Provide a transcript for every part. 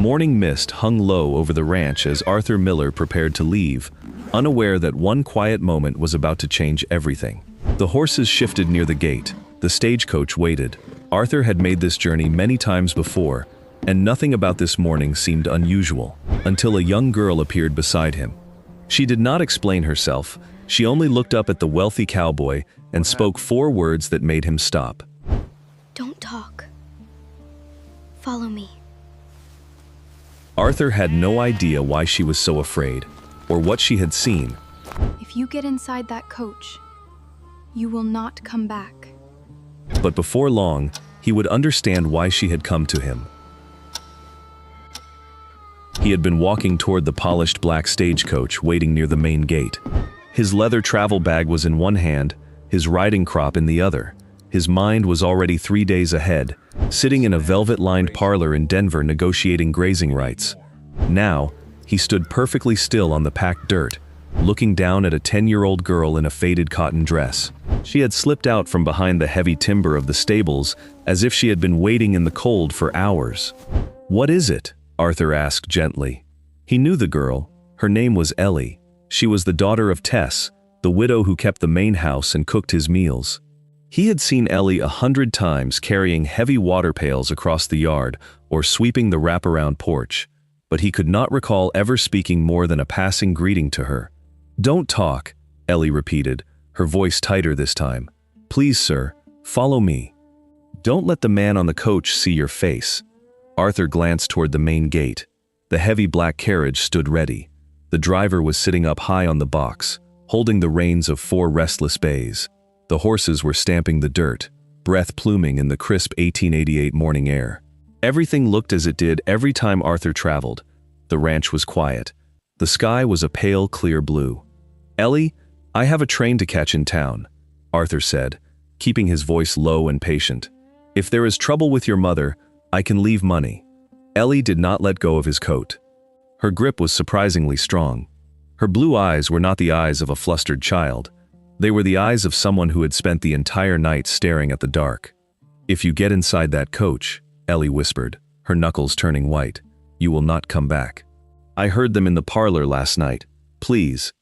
morning mist hung low over the ranch as Arthur Miller prepared to leave, unaware that one quiet moment was about to change everything. The horses shifted near the gate. The stagecoach waited. Arthur had made this journey many times before, and nothing about this morning seemed unusual, until a young girl appeared beside him. She did not explain herself. She only looked up at the wealthy cowboy and spoke 4 words that made him stop. Don't talk. Follow me. Arthur had no idea why she was so afraid, or what she had seen. If you get inside that coach, you will not come back. But before long, he would understand why she had come to him. He had been walking toward the polished black stagecoach waiting near the main gate. His leather travel bag was in one hand, his riding crop in the other. His mind was already 3 days ahead, sitting in a velvet-lined parlor in Denver negotiating grazing rights. Now, he stood perfectly still on the packed dirt, looking down at a 10-year-old girl in a faded cotton dress. She had slipped out from behind the heavy timber of the stables as if she had been waiting in the cold for hours. "What is it?" Arthur asked gently. He knew the girl. Her name was Ellie. She was the daughter of Tess, the widow who kept the main house and cooked his meals. He had seen Ellie 100 times carrying heavy water pails across the yard or sweeping the wraparound porch, but he could not recall ever speaking more than a passing greeting to her. "Don't talk," Ellie repeated, her voice tighter this time. "Please, sir, follow me. Don't let the man on the coach see your face." Arthur glanced toward the main gate. The heavy black carriage stood ready. The driver was sitting up high on the box, holding the reins of 4 restless bays. The horses were stamping the dirt, breath pluming in the crisp 1888 morning air. Everything looked as it did every time Arthur traveled. The ranch was quiet. The sky was a pale, clear blue. "Ellie, I have a train to catch in town," Arthur said, keeping his voice low and patient. "If there is trouble with your mother, I can leave money." Ellie did not let go of his coat. Her grip was surprisingly strong. Her blue eyes were not the eyes of a flustered child. They were the eyes of someone who had spent the entire night staring at the dark. "If you get inside that coach," Ellie whispered, her knuckles turning white, "you will not come back. I heard them in the parlor last night. Please."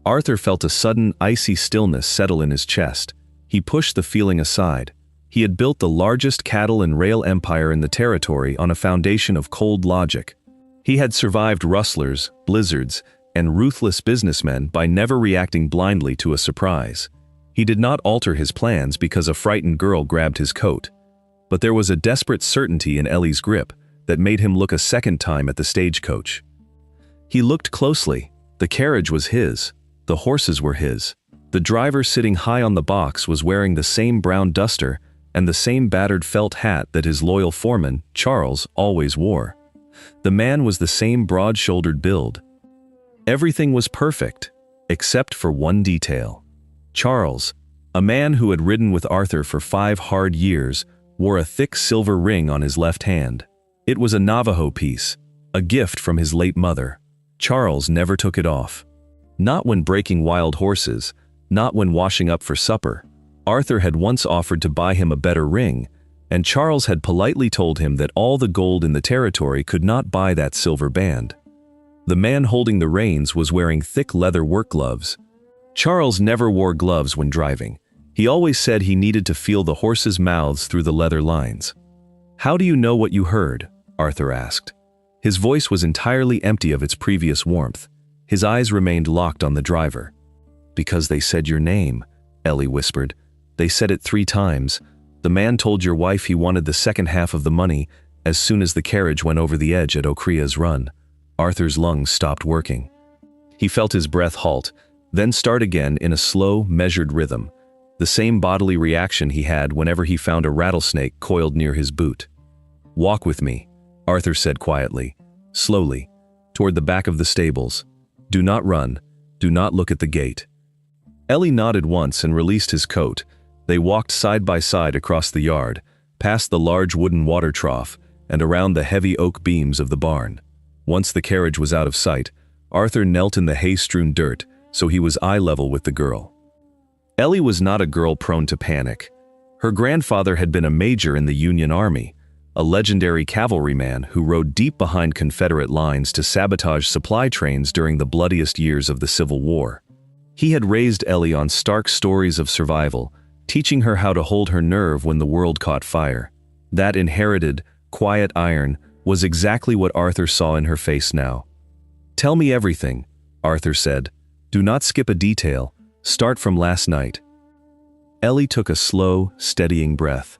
Arthur felt a sudden, icy stillness settle in his chest. He pushed the feeling aside. He had built the largest cattle and rail empire in the territory on a foundation of cold logic. He had survived rustlers, blizzards, and ruthless businessmen by never reacting blindly to a surprise. He did not alter his plans because a frightened girl grabbed his coat. But there was a desperate certainty in Ellie's grip that made him look a second time at the stagecoach. He looked closely. The carriage was his. The horses were his. The driver sitting high on the box was wearing the same brown duster and the same battered felt hat that his loyal foreman, Charles, always wore. The man was the same broad-shouldered build. Everything was perfect, except for one detail. Charles, a man who had ridden with Arthur for 5 hard years, wore a thick silver ring on his left hand. It was a Navajo piece, a gift from his late mother. Charles never took it off. Not when breaking wild horses, not when washing up for supper. Arthur had once offered to buy him a better ring, and Charles had politely told him that all the gold in the territory could not buy that silver band. The man holding the reins was wearing thick leather work gloves. Charles never wore gloves when driving. He always said he needed to feel the horses' mouths through the leather lines. "How do you know what you heard?" Arthur asked. His voice was entirely empty of its previous warmth. His eyes remained locked on the driver. "Because they said your name," Ellie whispered. "They said it 3 times. The man told your wife he wanted the second half of the money as soon as the carriage went over the edge at Ocrea's Run." Arthur's lungs stopped working. He felt his breath halt, then start again in a slow, measured rhythm, the same bodily reaction he had whenever he found a rattlesnake coiled near his boot. "Walk with me," Arthur said quietly, slowly, toward the back of the stables. "Do not run. Do not look at the gate." Ellie nodded once and released his coat. They walked side by side across the yard, past the large wooden water trough, and around the heavy oak beams of the barn. Once the carriage was out of sight, Arthur knelt in the hay-strewn dirt, so he was eye level with the girl. Ellie was not a girl prone to panic. Her grandfather had been a major in the Union Army, a legendary cavalryman who rode deep behind Confederate lines to sabotage supply trains during the bloodiest years of the Civil War. He had raised Ellie on stark stories of survival, teaching her how to hold her nerve when the world caught fire. That inherited, quiet iron was exactly what Arthur saw in her face now. "Tell me everything," Arthur said. "Do not skip a detail. Start from last night." Ellie took a slow, steadying breath.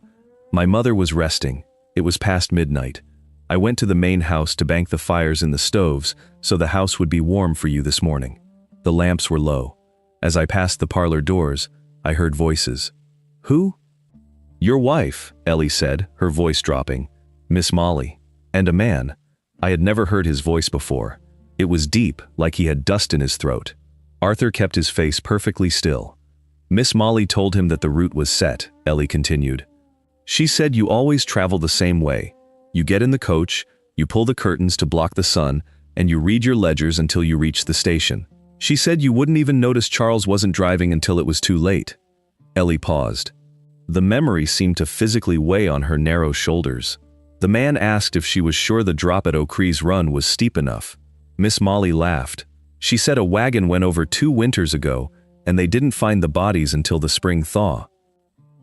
"My mother was resting. It was past midnight. I went to the main house to bank the fires in the stoves so the house would be warm for you this morning. The lamps were low. As I passed the parlor doors, I heard voices." "Who?" "Your wife," Ellie said, her voice dropping. "Miss Molly. And a man. I had never heard his voice before. It was deep, like he had dust in his throat." Arthur kept his face perfectly still. "Miss Molly told him that the route was set," Ellie continued. "She said you always travel the same way. You get in the coach, you pull the curtains to block the sun, and you read your ledgers until you reach the station. She said you wouldn't even notice Charles wasn't driving until it was too late." Ellie paused. The memory seemed to physically weigh on her narrow shoulders. The man asked if she was sure the drop at O'Cree's Run was steep enough. Miss Molly laughed. She said a wagon went over 2 winters ago, and they didn't find the bodies until the spring thaw.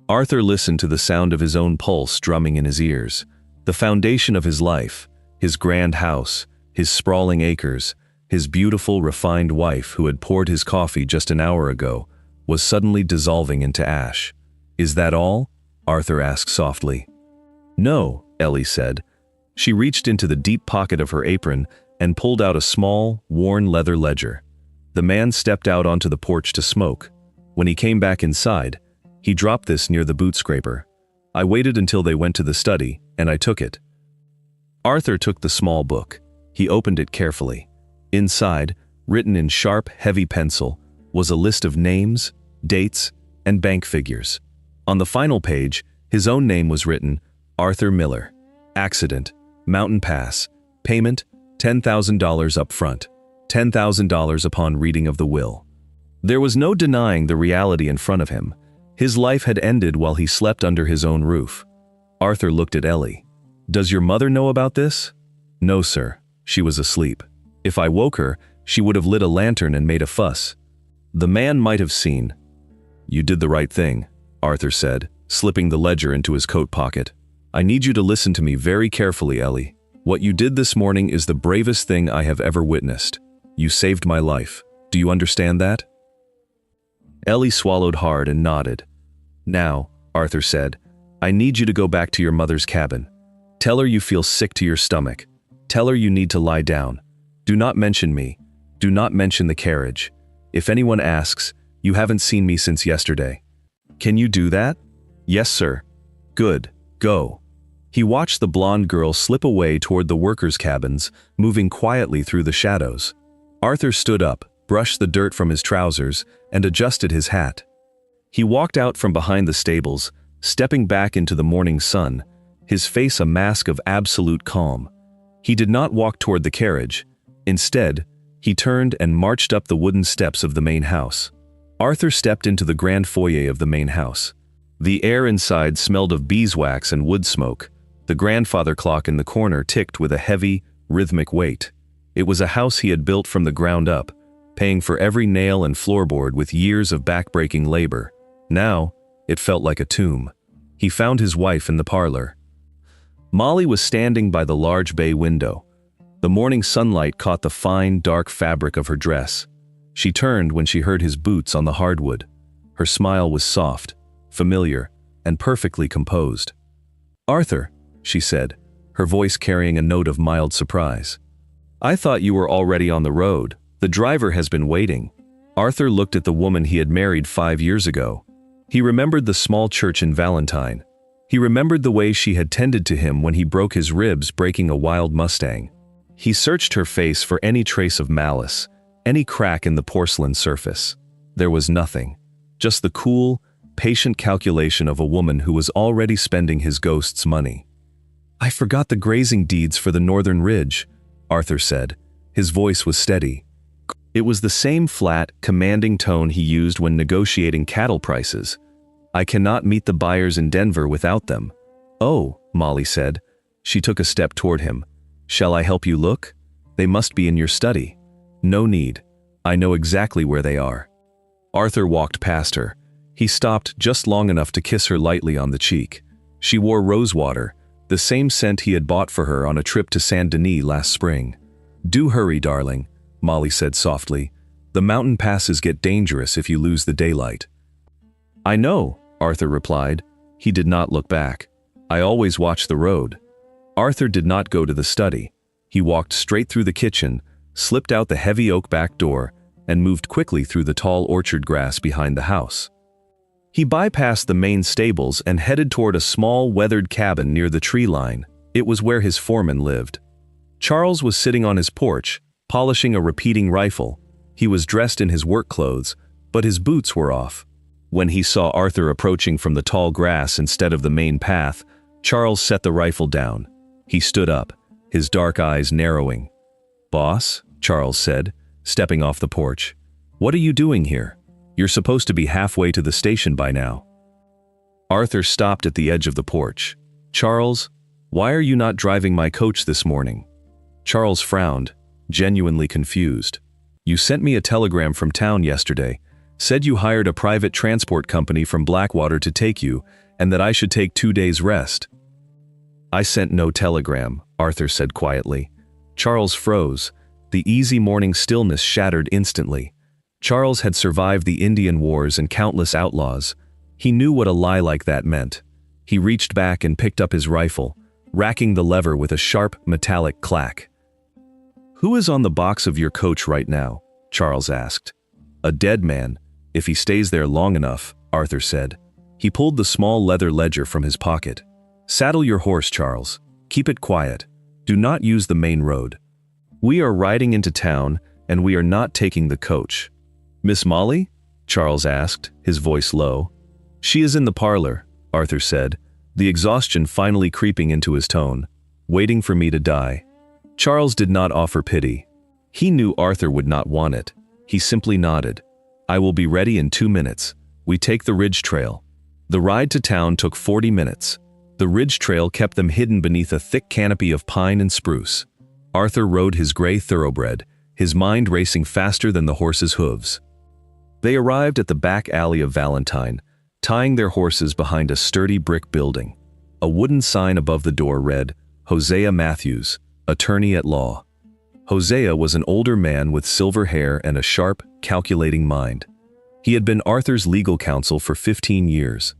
Arthur listened to the sound of his own pulse drumming in his ears. The foundation of his life, his grand house, his sprawling acres, his beautiful, refined wife who had poured his coffee just an hour ago, was suddenly dissolving into ash. "Is that all?" Arthur asked softly. "No," Ellie said. She reached into the deep pocket of her apron and pulled out a small, worn leather ledger. The man stepped out onto the porch to smoke. When he came back inside, he dropped this near the boot scraper. "I waited until they went to the study, and I took it." Arthur took the small book. He opened it carefully. Inside, written in sharp, heavy pencil, was a list of names, dates, and bank figures. On the final page, his own name was written: Arthur Miller. Accident, Mountain Pass, payment, $10,000 up front, $10,000 upon reading of the will. There was no denying the reality in front of him. His life had ended while he slept under his own roof. Arthur looked at Ellie. "Does your mother know about this?" "No, sir. She was asleep. If I woke her, she would have lit a lantern and made a fuss." The man might have seen. "You did the right thing," Arthur said, slipping the ledger into his coat pocket. "I need you to listen to me very carefully, Ellie. What you did this morning is the bravest thing I have ever witnessed. You saved my life. Do you understand that?" Ellie swallowed hard and nodded. "Now," Arthur said, "I need you to go back to your mother's cabin. Tell her you feel sick to your stomach. Tell her you need to lie down. Do not mention me. Do not mention the carriage. If anyone asks, you haven't seen me since yesterday. Can you do that?" "Yes, sir." "Good. Go." He watched the blonde girl slip away toward the workers' cabins, moving quietly through the shadows. Arthur stood up, brushed the dirt from his trousers, and adjusted his hat. He walked out from behind the stables, stepping back into the morning sun, his face a mask of absolute calm. He did not walk toward the carriage. Instead, he turned and marched up the wooden steps of the main house. Arthur stepped into the grand foyer of the main house. The air inside smelled of beeswax and wood smoke. The grandfather clock in the corner ticked with a heavy, rhythmic weight. It was a house he had built from the ground up, paying for every nail and floorboard with years of back-breaking labor. Now, it felt like a tomb. He found his wife in the parlor. Molly was standing by the large bay window. The morning sunlight caught the fine, dark fabric of her dress. She turned when she heard his boots on the hardwood. Her smile was soft, familiar, and perfectly composed. "Arthur," she said, her voice carrying a note of mild surprise. "I thought you were already on the road. The driver has been waiting." Arthur looked at the woman he had married 5 years ago. He remembered the small church in Valentine. He remembered the way she had tended to him when he broke his ribs breaking a wild Mustang. He searched her face for any trace of malice, any crack in the porcelain surface. There was nothing, just the cool, patient calculation of a woman who was already spending his ghost's money. "I forgot the grazing deeds for the northern ridge," Arthur said. His voice was steady. It was the same flat, commanding tone he used when negotiating cattle prices. "I cannot meet the buyers in Denver without them." "Oh," Molly said, She took a step toward him. "Shall I help you look? They must be in your study." "No need. I know exactly where they are." Arthur walked past her. He stopped just long enough to kiss her lightly on the cheek. She wore rosewater, the same scent he had bought for her on a trip to Saint Denis last spring. "Do hurry, darling," Molly said softly. "The mountain passes get dangerous if you lose the daylight." "I know," Arthur replied. He did not look back. "I always watch the road." Arthur did not go to the study. He walked straight through the kitchen, slipped out the heavy oak back door, and moved quickly through the tall orchard grass behind the house. He bypassed the main stables and headed toward a small, weathered cabin near the tree line. It was where his foreman lived. Charles was sitting on his porch, polishing a repeating rifle. He was dressed in his work clothes, but his boots were off. When he saw Arthur approaching from the tall grass instead of the main path, Charles set the rifle down. He stood up, his dark eyes narrowing. "Boss," Charles said, stepping off the porch. "What are you doing here? You're supposed to be halfway to the station by now." Arthur stopped at the edge of the porch. "Charles, why are you not driving my coach this morning?" Charles frowned, genuinely confused. "You sent me a telegram from town yesterday, said you hired a private transport company from Blackwater to take you, and that I should take 2 days rest." "I sent no telegram," Arthur said quietly. Charles froze. The easy morning stillness shattered instantly. Charles had survived the Indian Wars and countless outlaws. He knew what a lie like that meant. He reached back and picked up his rifle, racking the lever with a sharp, metallic clack. "Who is on the box of your coach right now?" Charles asked. "A dead man, if he stays there long enough," Arthur said. He pulled the small leather ledger from his pocket. "Saddle your horse, Charles. Keep it quiet. Do not use the main road. We are riding into town, and we are not taking the coach." "Miss Molly?" Charles asked, his voice low. "She is in the parlor," Arthur said, the exhaustion finally creeping into his tone. "Waiting for me to die." Charles did not offer pity. He knew Arthur would not want it. He simply nodded. "I will be ready in 2 minutes. We take the ridge trail." The ride to town took 40 minutes. The ridge trail kept them hidden beneath a thick canopy of pine and spruce. Arthur rode his gray thoroughbred, his mind racing faster than the horse's hooves. They arrived at the back alley of Valentine, tying their horses behind a sturdy brick building. A wooden sign above the door read, "Hosea Matthews, Attorney at Law." Hosea was an older man with silver hair and a sharp, calculating mind. He had been Arthur's legal counsel for 15 years.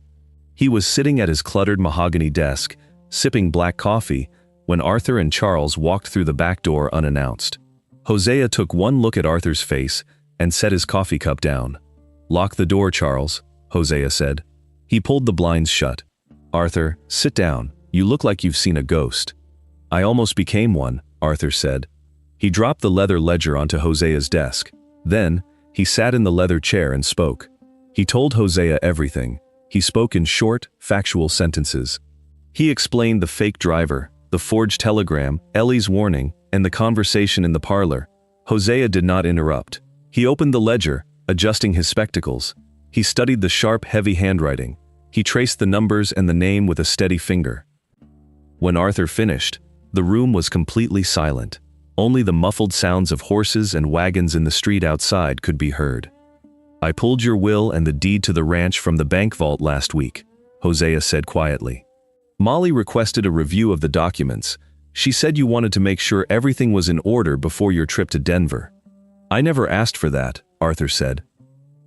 He was sitting at his cluttered mahogany desk, sipping black coffee, when Arthur and Charles walked through the back door unannounced. Hosea took one look at Arthur's face and set his coffee cup down. "Lock the door, Charles," Hosea said. He pulled the blinds shut. "Arthur, sit down. You look like you've seen a ghost." "I almost became one," Arthur said. He dropped the leather ledger onto Hosea's desk. Then, he sat in the leather chair and spoke. He told Hosea everything. He spoke in short, factual sentences. He explained the fake driver, the forged telegram, Ellie's warning, and the conversation in the parlor. Hosea did not interrupt. He opened the ledger, adjusting his spectacles. He studied the sharp, heavy handwriting. He traced the numbers and the name with a steady finger. When Arthur finished, the room was completely silent. Only the muffled sounds of horses and wagons in the street outside could be heard. "I pulled your will and the deed to the ranch from the bank vault last week," Hosea said quietly. "Molly requested a review of the documents. She said you wanted to make sure everything was in order before your trip to Denver." "I never asked for that," Arthur said.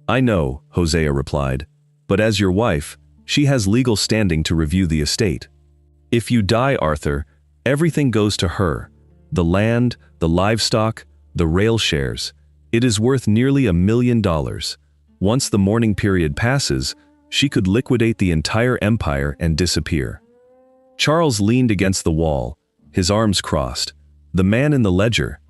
"I know," Hosea replied, "but as your wife, she has legal standing to review the estate. If you die, Arthur, everything goes to her. The land, the livestock, the rail shares. It is worth nearly $1 million. Once the mourning period passes, she could liquidate the entire empire and disappear." Charles leaned against the wall, his arms crossed. "The man in the ledger.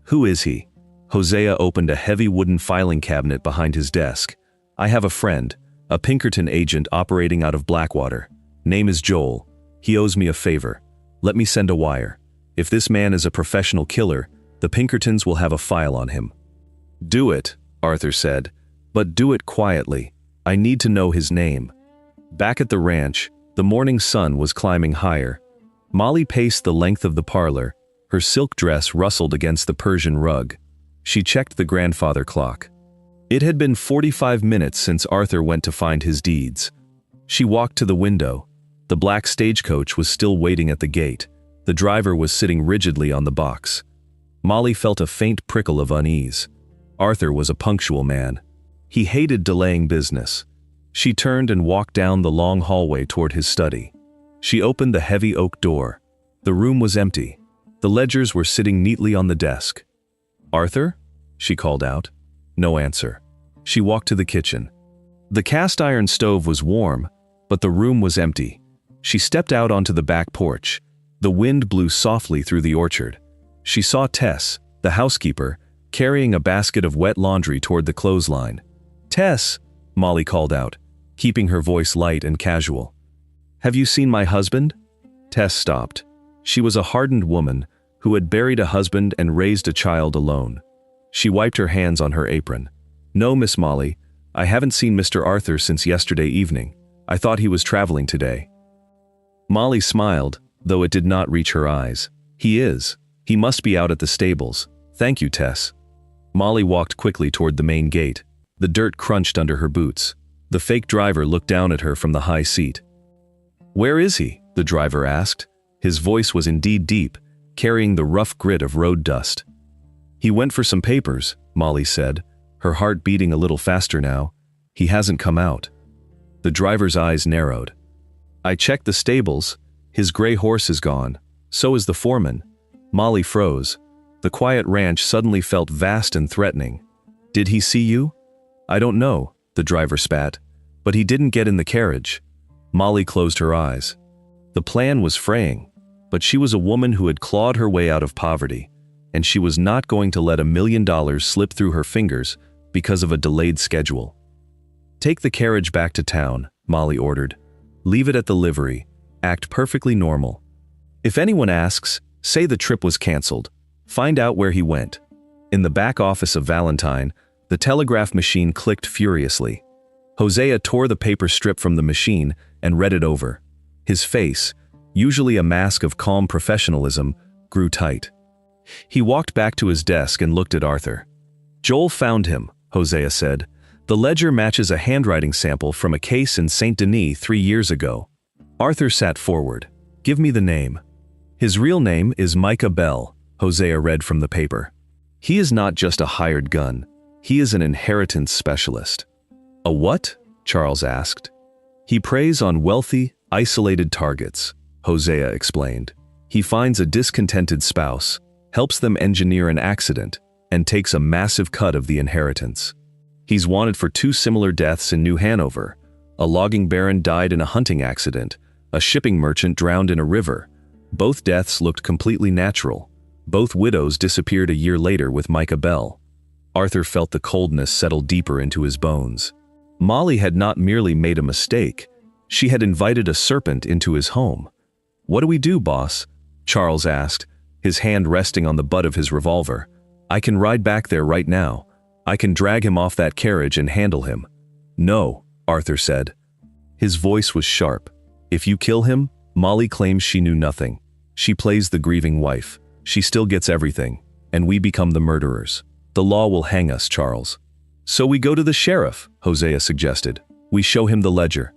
Who is he?" Hosea opened a heavy wooden filing cabinet behind his desk. "I have a friend, a Pinkerton agent operating out of Blackwater. Name is Joel. He owes me a favor. Let me send a wire. If this man is a professional killer, the Pinkertons will have a file on him." "Do it," Arthur said, "but do it quietly. I need to know his name." Back at the ranch, the morning sun was climbing higher. Molly paced the length of the parlor. Her silk dress rustled against the Persian rug. She checked the grandfather clock. It had been 45 minutes since Arthur went to find his deeds. She walked to the window. The black stagecoach was still waiting at the gate. The driver was sitting rigidly on the box. Molly felt a faint prickle of unease. Arthur was a punctual man. He hated delaying business. She turned and walked down the long hallway toward his study. She opened the heavy oak door. The room was empty. The ledgers were sitting neatly on the desk. "Arthur?" she called out. No answer. She walked to the kitchen. The cast iron stove was warm, but the room was empty. She stepped out onto the back porch. The wind blew softly through the orchard. She saw Tess, the housekeeper, carrying a basket of wet laundry toward the clothesline. "Tess," Molly called out, keeping her voice light and casual. "Have you seen my husband?" Tess stopped. She was a hardened woman who had buried a husband and raised a child alone. She wiped her hands on her apron. "No, Miss Molly, I haven't seen Mr. Arthur since yesterday evening. I thought he was traveling today." Molly smiled, though it did not reach her eyes. "He is. He must be out at the stables. Thank you, Tess." Molly walked quickly toward the main gate. The dirt crunched under her boots. The fake driver looked down at her from the high seat. "Where is he?" the driver asked. His voice was indeed deep, carrying the rough grit of road dust. "He went for some papers," Molly said, her heart beating a little faster now. "He hasn't come out." The driver's eyes narrowed. "I checked the stables. His gray horse is gone. So is the foreman." Molly froze. The quiet ranch suddenly felt vast and threatening. "Did he see you?" "I don't know," the driver spat. "But he didn't get in the carriage." Molly closed her eyes. The plan was fraying, but she was a woman who had clawed her way out of poverty, and she was not going to let $1 million slip through her fingers because of a delayed schedule. "Take the carriage back to town," Molly ordered. "Leave it at the livery. Act perfectly normal. If anyone asks, say the trip was canceled. Find out where he went." In the back office of Valentine, the telegraph machine clicked furiously. Hosea tore the paper strip from the machine and read it over. His face, usually a mask of calm professionalism, grew tight. He walked back to his desk and looked at Arthur. "Joel found him," Hosea said. "The ledger matches a handwriting sample from a case in St. Denis 3 years ago." Arthur sat forward. "Give me the name." "His real name is Micah Bell," Hosea read from the paper. "He is not just a hired gun. He is an inheritance specialist." "A what?" Charles asked. "He preys on wealthy, isolated targets," Hosea explained. "He finds a discontented spouse, helps them engineer an accident, and takes a massive cut of the inheritance. He's wanted for 2 similar deaths in New Hanover. A logging baron died in a hunting accident. A shipping merchant drowned in a river. Both deaths looked completely natural. Both widows disappeared a year later with Micah Bell." Arthur felt the coldness settle deeper into his bones. Molly had not merely made a mistake. She had invited a serpent into his home. "What do we do, boss?" Charles asked, his hand resting on the butt of his revolver. "I can ride back there right now. I can drag him off that carriage and handle him." "No," Arthur said. His voice was sharp. "If you kill him, Molly claims she knew nothing. She plays the grieving wife. She still gets everything, and we become the murderers. The law will hang us, Charles." "So we go to the sheriff," Hosea suggested. "We show him the ledger."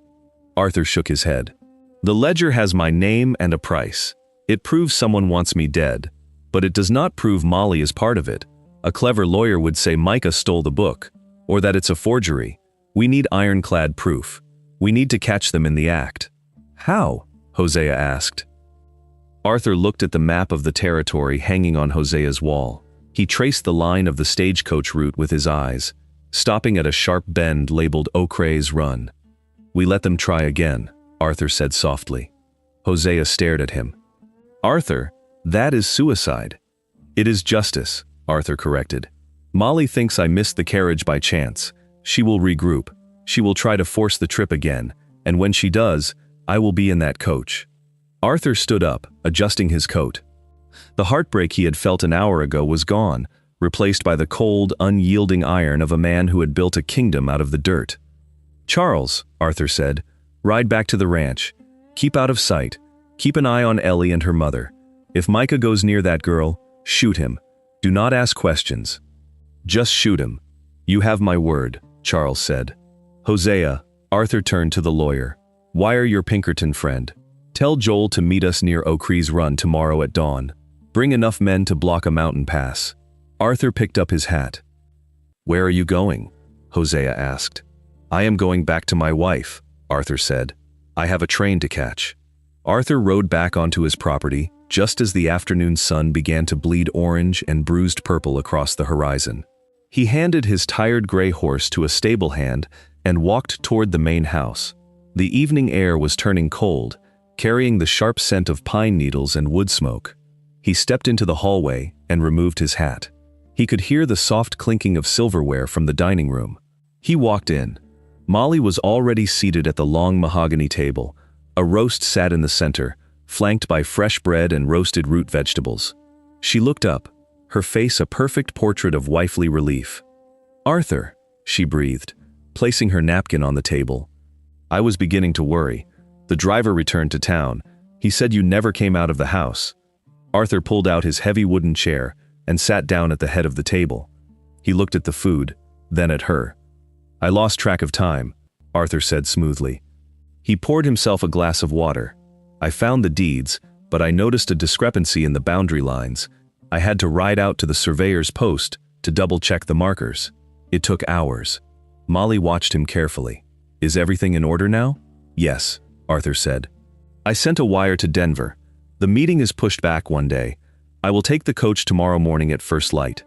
Arthur shook his head. "The ledger has my name and a price. It proves someone wants me dead, but it does not prove Molly is part of it. A clever lawyer would say Micah stole the book, or that it's a forgery. We need ironclad proof. We need to catch them in the act." "How?" Hosea asked. Arthur looked at the map of the territory hanging on Hosea's wall. He traced the line of the stagecoach route with his eyes, stopping at a sharp bend labeled O'Crea's Run. "We let them try again," Arthur said softly. Hosea stared at him. "Arthur, that is suicide." "It is justice," Arthur corrected. "Molly thinks I missed the carriage by chance. She will regroup. She will try to force the trip again, and when she does, I will be in that coach." Arthur stood up, adjusting his coat. The heartbreak he had felt an hour ago was gone, replaced by the cold, unyielding iron of a man who had built a kingdom out of the dirt. "Charles," Arthur said, "ride back to the ranch. Keep out of sight. Keep an eye on Ellie and her mother. If Micah goes near that girl, shoot him. Do not ask questions. Just shoot him. You have my word, Charles said. Hosea, Arthur turned to the lawyer. Wire your Pinkerton friend. Tell Joel to meet us near O'Cree's Run tomorrow at dawn. Bring enough men to block a mountain pass. Arthur picked up his hat. Where are you going? Hosea asked. I am going back to my wife, Arthur said. I have a train to catch. Arthur rode back onto his property just as the afternoon sun began to bleed orange and bruised purple across the horizon. He handed his tired gray horse to a stable hand and walked toward the main house. The evening air was turning cold, carrying the sharp scent of pine needles and wood smoke. He stepped into the hallway and removed his hat. He could hear the soft clinking of silverware from the dining room. He walked in. Molly was already seated at the long mahogany table. A roast sat in the center, flanked by fresh bread and roasted root vegetables. She looked up, her face a perfect portrait of wifely relief. Arthur, she breathed, placing her napkin on the table. I was beginning to worry. The driver returned to town. He said you never came out of the house. Arthur pulled out his heavy wooden chair and sat down at the head of the table. He looked at the food, then at her. I lost track of time, Arthur said smoothly. He poured himself a glass of water. I found the deeds, but I noticed a discrepancy in the boundary lines. I had to ride out to the surveyor's post to double-check the markers. It took hours. Molly watched him carefully. Is everything in order now? Yes, Arthur said. I sent a wire to Denver. The meeting is pushed back one day. I will take the coach tomorrow morning at first light.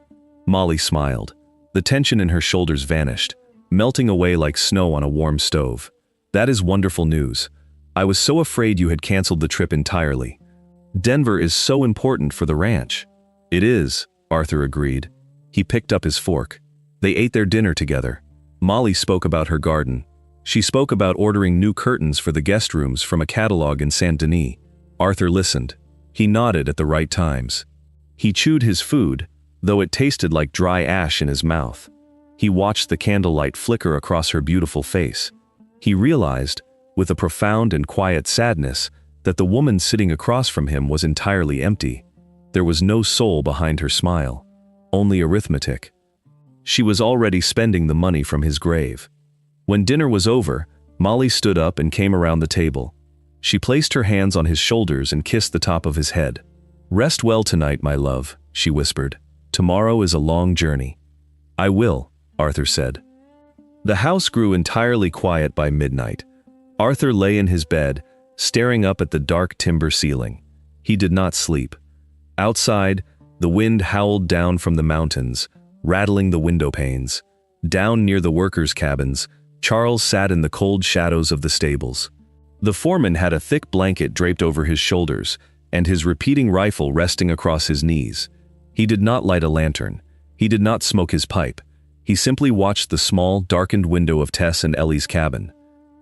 Molly smiled. The tension in her shoulders vanished, melting away like snow on a warm stove. That is wonderful news. I was so afraid you had canceled the trip entirely. Denver is so important for the ranch. It is, Arthur agreed. He picked up his fork. They ate their dinner together. Molly spoke about her garden. She spoke about ordering new curtains for the guest rooms from a catalog in Saint Denis. Arthur listened. He nodded at the right times. He chewed his food, though it tasted like dry ash in his mouth. He watched the candlelight flicker across her beautiful face. He realized, with a profound and quiet sadness, that the woman sitting across from him was entirely empty. There was no soul behind her smile, only arithmetic. She was already spending the money from his grave. When dinner was over, Molly stood up and came around the table. She placed her hands on his shoulders and kissed the top of his head. Rest well tonight, my love, she whispered. Tomorrow is a long journey. I will, Arthur said. The house grew entirely quiet by midnight. Arthur lay in his bed, staring up at the dark timber ceiling. He did not sleep. Outside, the wind howled down from the mountains, rattling the window panes. Down near the workers' cabins, Charles sat in the cold shadows of the stables. The foreman had a thick blanket draped over his shoulders, and his repeating rifle resting across his knees. He did not light a lantern. He did not smoke his pipe. He simply watched the small, darkened window of Tess and Ellie's cabin.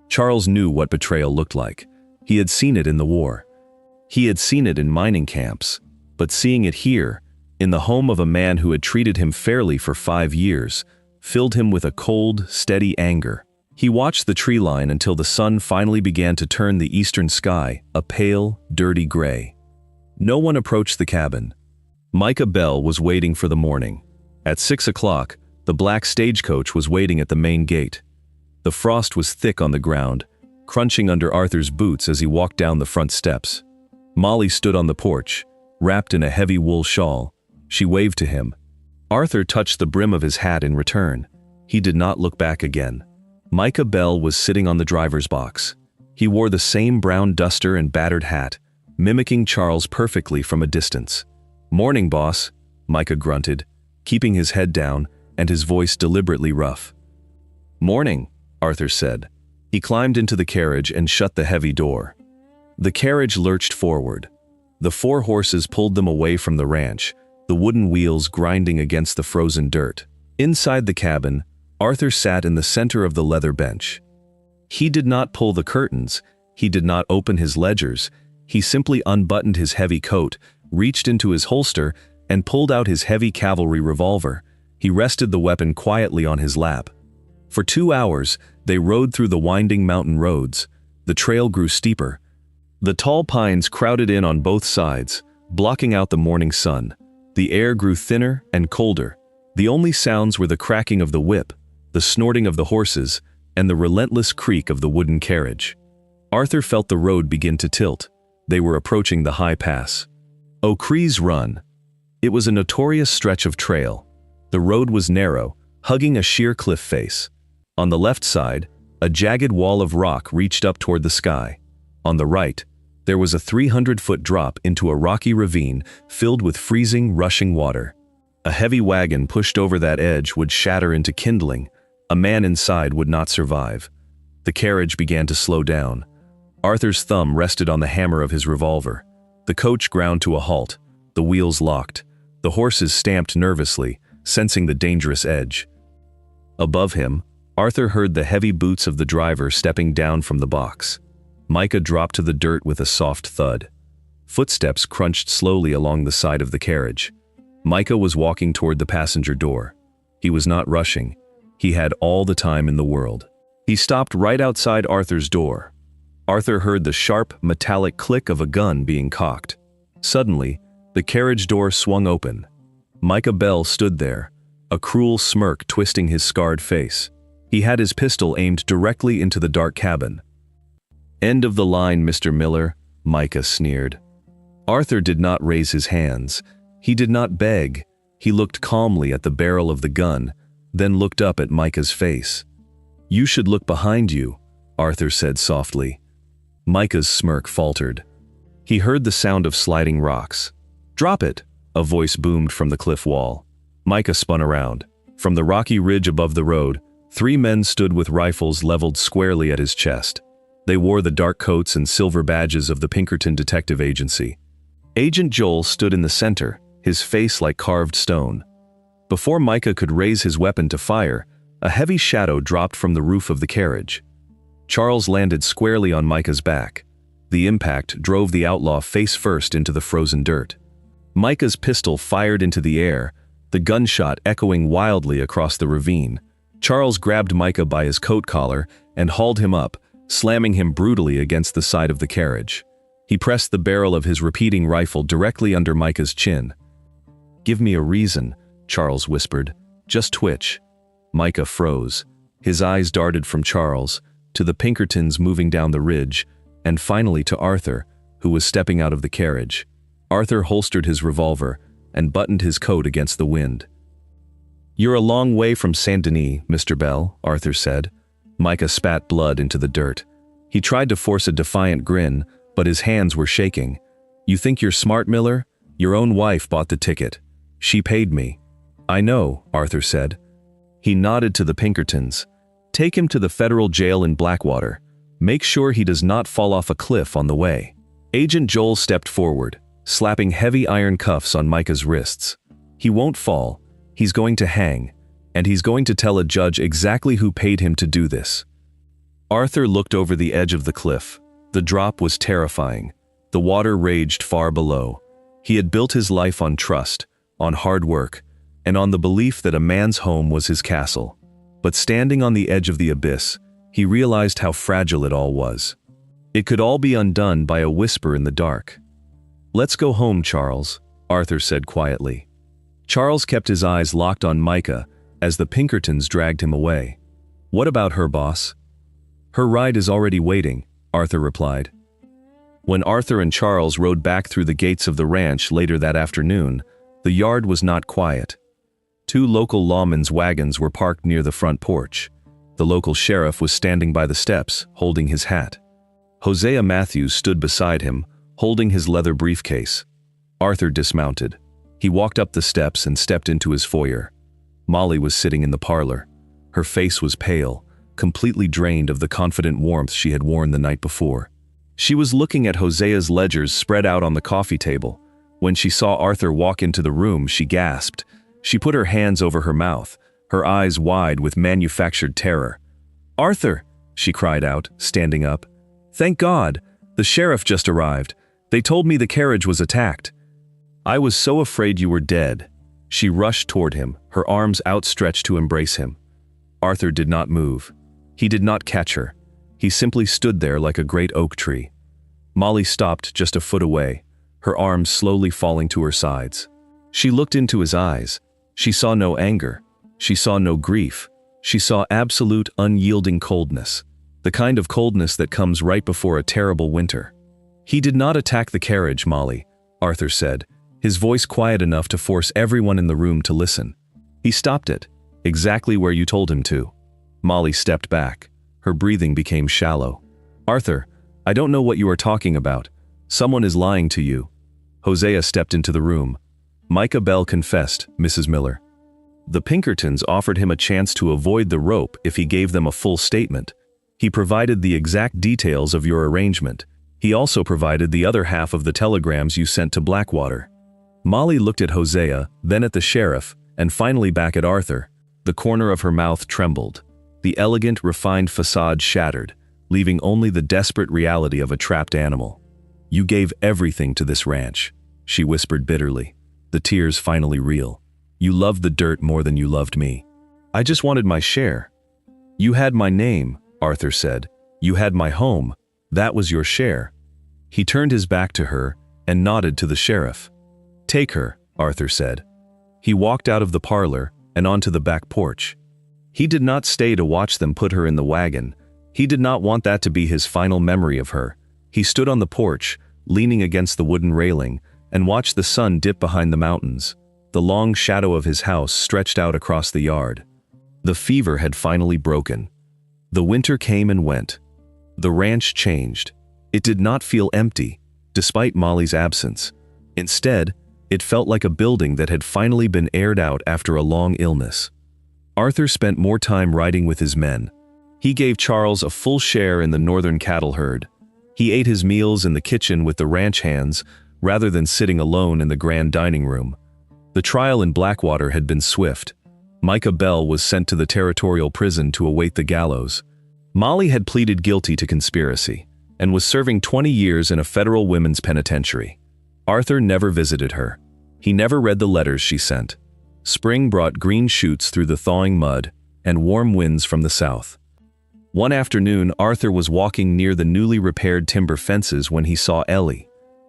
Charles knew what betrayal looked like. He had seen it in the war. He had seen it in mining camps. But seeing it here, in the home of a man who had treated him fairly for 5 years, filled him with a cold, steady anger. He watched the tree line until the sun finally began to turn the eastern sky a pale, dirty gray. No one approached the cabin. Micah Bell was waiting for the morning. At 6 o'clock, the black stagecoach was waiting at the main gate. The frost was thick on the ground, crunching under Arthur's boots as he walked down the front steps. Molly stood on the porch, wrapped in a heavy wool shawl. She waved to him. Arthur touched the brim of his hat in return. He did not look back again. Micah Bell was sitting on the driver's box. He wore the same brown duster and battered hat, mimicking Charles perfectly from a distance. "Morning, boss," Micah grunted, keeping his head down and his voice deliberately rough. "Morning," Arthur said. He climbed into the carriage and shut the heavy door. The carriage lurched forward. The 4 horses pulled them away from the ranch, the wooden wheels grinding against the frozen dirt. Inside the cabin, Arthur sat in the center of the leather bench. He did not pull the curtains, he did not open his ledgers, he simply unbuttoned his heavy coat, reached into his holster, and pulled out his heavy cavalry revolver. He rested the weapon quietly on his lap. For 2 hours, they rode through the winding mountain roads. The trail grew steeper. The tall pines crowded in on both sides, blocking out the morning sun. The air grew thinner and colder. The only sounds were the cracking of the whip, the snorting of the horses, and the relentless creak of the wooden carriage. Arthur felt the road begin to tilt. They were approaching the high pass. O'Cree's Run. It was a notorious stretch of trail. The road was narrow, hugging a sheer cliff face. On the left side, a jagged wall of rock reached up toward the sky. On the right, there was a 300-foot drop into a rocky ravine filled with freezing, rushing water. A heavy wagon pushed over that edge would shatter into kindling. A man inside would not survive. The carriage began to slow down. Arthur's thumb rested on the hammer of his revolver. The coach ground to a halt. The wheels locked. The horses stamped nervously, sensing the dangerous edge. Above him, Arthur heard the heavy boots of the driver stepping down from the box. Micah dropped to the dirt with a soft thud. Footsteps crunched slowly along the side of the carriage. Micah was walking toward the passenger door. He was not rushing. He had all the time in the world. He stopped right outside Arthur's door. Arthur heard the sharp, metallic click of a gun being cocked. Suddenly, the carriage door swung open. Micah Bell stood there, a cruel smirk twisting his scarred face. He had his pistol aimed directly into the dark cabin. "End of the line, Mr. Miller," Micah sneered. Arthur did not raise his hands. He did not beg. He looked calmly at the barrel of the gun, then looked up at Micah's face. "You should look behind you," Arthur said softly. Micah's smirk faltered. He heard the sound of sliding rocks. "Drop it," a voice boomed from the cliff wall. Micah spun around. From the rocky ridge above the road, 3 men stood with rifles leveled squarely at his chest. They wore the dark coats and silver badges of the Pinkerton Detective Agency. Agent Joel stood in the center, his face like carved stone. Before Micah could raise his weapon to fire, a heavy shadow dropped from the roof of the carriage. Charles landed squarely on Micah's back. The impact drove the outlaw face first into the frozen dirt. Micah's pistol fired into the air, the gunshot echoing wildly across the ravine. Charles grabbed Micah by his coat collar and hauled him up, slamming him brutally against the side of the carriage. He pressed the barrel of his repeating rifle directly under Micah's chin. "Give me a reason," Charles whispered. "Just twitch." Micah froze. His eyes darted from Charles to the Pinkertons moving down the ridge, and finally to Arthur, who was stepping out of the carriage. Arthur holstered his revolver and buttoned his coat against the wind. "You're a long way from Saint Denis, Mr. Bell," Arthur said. Micah spat blood into the dirt. He tried to force a defiant grin, but his hands were shaking. "You think you're smart, Miller? Your own wife bought the ticket. She paid me." "I know," Arthur said. He nodded to the Pinkertons. "Take him to the federal jail in Blackwater. Make sure he does not fall off a cliff on the way." Agent Joel stepped forward, slapping heavy iron cuffs on Micah's wrists. "He won't fall. He's going to hang, and he's going to tell a judge exactly who paid him to do this." Arthur looked over the edge of the cliff. The drop was terrifying. The water raged far below. He had built his life on trust, on hard work, and on the belief that a man's home was his castle. But standing on the edge of the abyss, he realized how fragile it all was. It could all be undone by a whisper in the dark. "Let's go home, Charles," Arthur said quietly. Charles kept his eyes locked on Micah as the Pinkertons dragged him away. "What about her, boss?" "Her ride is already waiting," Arthur replied. When Arthur and Charles rode back through the gates of the ranch later that afternoon, the yard was not quiet. 2 local lawmen's wagons were parked near the front porch. The local sheriff was standing by the steps, holding his hat. Hosea Matthews stood beside him, holding his leather briefcase. Arthur dismounted. He walked up the steps and stepped into his foyer. Molly was sitting in the parlor. Her face was pale, completely drained of the confident warmth she had worn the night before. She was looking at Hosea's ledgers spread out on the coffee table. When she saw Arthur walk into the room, she gasped. She put her hands over her mouth, her eyes wide with manufactured terror. "Arthur!" she cried out, standing up. "Thank God! The sheriff just arrived. They told me the carriage was attacked. I was so afraid you were dead." She rushed toward him, her arms outstretched to embrace him. Arthur did not move. He did not catch her. He simply stood there like a great oak tree. Molly stopped just a foot away, her arms slowly falling to her sides. She looked into his eyes. She saw no anger. She saw no grief. She saw absolute, unyielding coldness. The kind of coldness that comes right before a terrible winter. "He did not attack the carriage, Molly," Arthur said, his voice quiet enough to force everyone in the room to listen. "He stopped it, exactly where you told him to." Molly stepped back. Her breathing became shallow. "Arthur, I don't know what you are talking about. Someone is lying to you." Hosea stepped into the room. "Micah Bell confessed, Mrs. Miller. The Pinkertons offered him a chance to avoid the rope if he gave them a full statement. He provided the exact details of your arrangement. He also provided the other half of the telegrams you sent to Blackwater." Molly looked at Hosea, then at the sheriff, and finally back at Arthur. The corner of her mouth trembled. The elegant, refined facade shattered, leaving only the desperate reality of a trapped animal. "You gave everything to this ranch," she whispered bitterly, the tears finally real. "You loved the dirt more than you loved me. I just wanted my share." "You had my name," Arthur said. "You had my home. That was your share." He turned his back to her and nodded to the sheriff. "Take her," Arthur said. He walked out of the parlor and onto the back porch. He did not stay to watch them put her in the wagon. He did not want that to be his final memory of her. He stood on the porch, leaning against the wooden railing, and watched the sun dip behind the mountains. The long shadow of his house stretched out across the yard. The fever had finally broken. The winter came and went. The ranch changed. It did not feel empty, despite Molly's absence. Instead, it felt like a building that had finally been aired out after a long illness. Arthur spent more time riding with his men. He gave Charles a full share in the northern cattle herd. He ate his meals in the kitchen with the ranch hands, rather than sitting alone in the grand dining room. The trial in Blackwater had been swift. Micah Bell was sent to the territorial prison to await the gallows. Molly had pleaded guilty to conspiracy, and was serving 20 years in a federal women's penitentiary. Arthur never visited her. He never read the letters she sent. Spring brought green shoots through the thawing mud, and warm winds from the south. One afternoon, Arthur was walking near the newly repaired timber fences when he saw Ellie.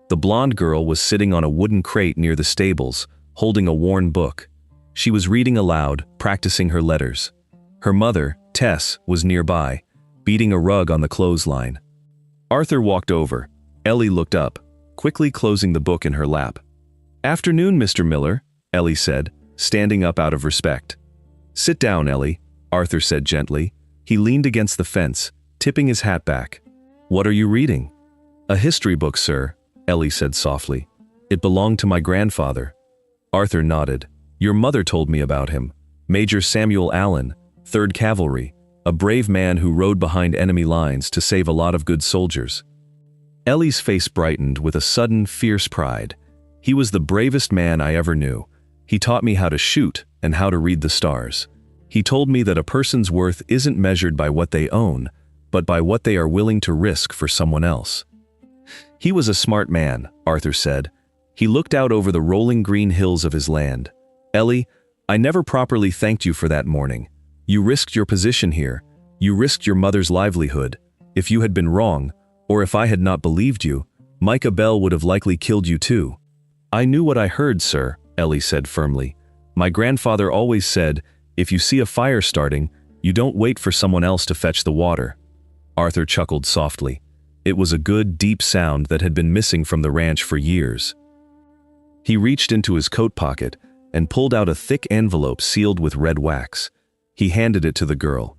The blonde girl was sitting on a wooden crate near the stables, holding a worn book. She was reading aloud, practicing her letters. Her mother, Tess, was nearby, beating a rug on the clothesline. Arthur walked over. Ellie looked up, quickly closing the book in her lap. "Afternoon, Mr. Miller," Ellie said, standing up out of respect. "Sit down, Ellie," Arthur said gently. He leaned against the fence, tipping his hat back. "What are you reading?" "A history book, sir," Ellie said softly. "It belonged to my grandfather." Arthur nodded. "Your mother told me about him. Major Samuel Allen, 3rd Cavalry, a brave man who rode behind enemy lines to save a lot of good soldiers." Ellie's face brightened with a sudden, fierce pride. "He was the bravest man I ever knew. He taught me how to shoot and how to read the stars. He told me that a person's worth isn't measured by what they own, but by what they are willing to risk for someone else." "He was a smart man," Arthur said. He looked out over the rolling green hills of his land. "Ellie, I never properly thanked you for that morning. You risked your position here. You risked your mother's livelihood. If you had been wrong, or if I had not believed you, Micah Bell would have likely killed you too." "I knew what I heard, sir," Ellie said firmly. "My grandfather always said, if you see a fire starting, you don't wait for someone else to fetch the water." Arthur chuckled softly. It was a good, deep sound that had been missing from the ranch for years. He reached into his coat pocket and pulled out a thick envelope sealed with red wax. He handed it to the girl.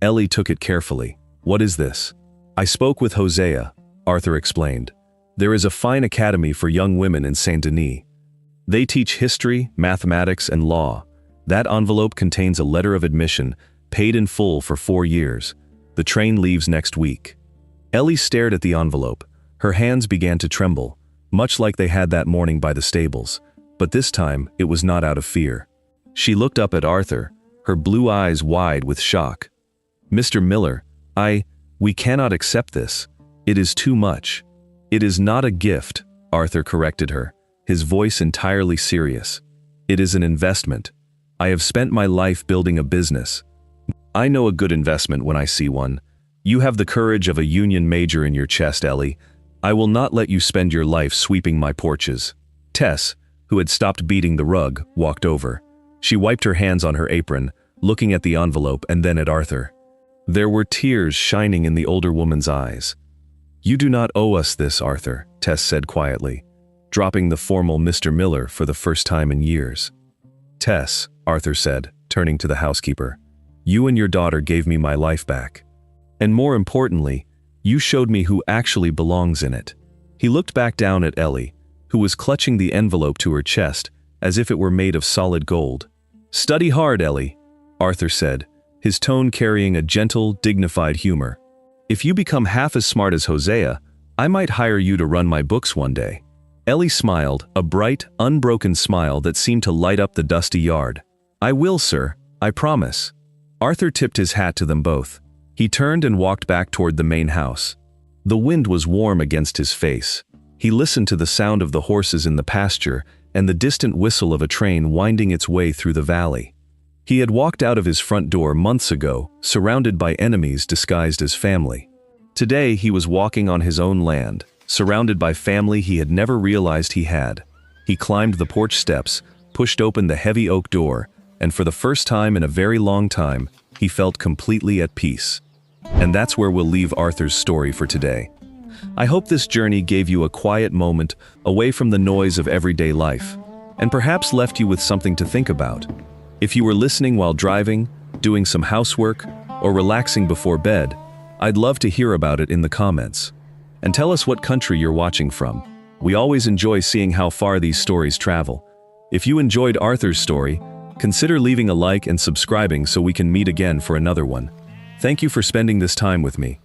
Ellie took it carefully. "What is this?" "I spoke with Hosea," Arthur explained. "There is a fine academy for young women in Saint Denis. They teach history, mathematics, and law. That envelope contains a letter of admission, paid in full for 4 years. The train leaves next week." Ellie stared at the envelope. Her hands began to tremble, much like they had that morning by the stables, but this time it was not out of fear. She looked up at Arthur, her blue eyes wide with shock. "Mr. Miller, we cannot accept this. It is too much." "It is not a gift," Arthur corrected her, his voice entirely serious. "It is an investment. I have spent my life building a business. I know a good investment when I see one. You have the courage of a Union major in your chest, Ellie. I will not let you spend your life sweeping my porches. Tess, who had stopped beating the rug, walked over. She wiped her hands on her apron, looking at the envelope and then at Arthur. There were tears shining in the older woman's eyes. You do not owe us this, Arthur, Tess said quietly, dropping the formal Mr. Miller for the first time in years. Tess, Arthur said, turning to the housekeeper, you and your daughter gave me my life back. And more importantly, you showed me who actually belongs in it. He looked back down at Ellie, who was clutching the envelope to her chest as if it were made of solid gold. Study hard, Ellie, Arthur said, his tone carrying a gentle, dignified humor. If you become half as smart as Hosea, I might hire you to run my books one day. Ellie smiled, a bright, unbroken smile that seemed to light up the dusty yard. I will, sir, I promise. Arthur tipped his hat to them both. He turned and walked back toward the main house. The wind was warm against his face. He listened to the sound of the horses in the pasture and the distant whistle of a train winding its way through the valley. He had walked out of his front door months ago, surrounded by enemies disguised as family. Today he was walking on his own land, surrounded by family he had never realized he had. He climbed the porch steps, pushed open the heavy oak door, and for the first time in a very long time, he felt completely at peace. And that's where we'll leave Arthur's story for today. I hope this journey gave you a quiet moment away from the noise of everyday life, and perhaps left you with something to think about. If you were listening while driving, doing some housework, or relaxing before bed, I'd love to hear about it in the comments. And tell us what country you're watching from. We always enjoy seeing how far these stories travel. If you enjoyed Arthur's story, consider leaving a like and subscribing so we can meet again for another one. Thank you for spending this time with me.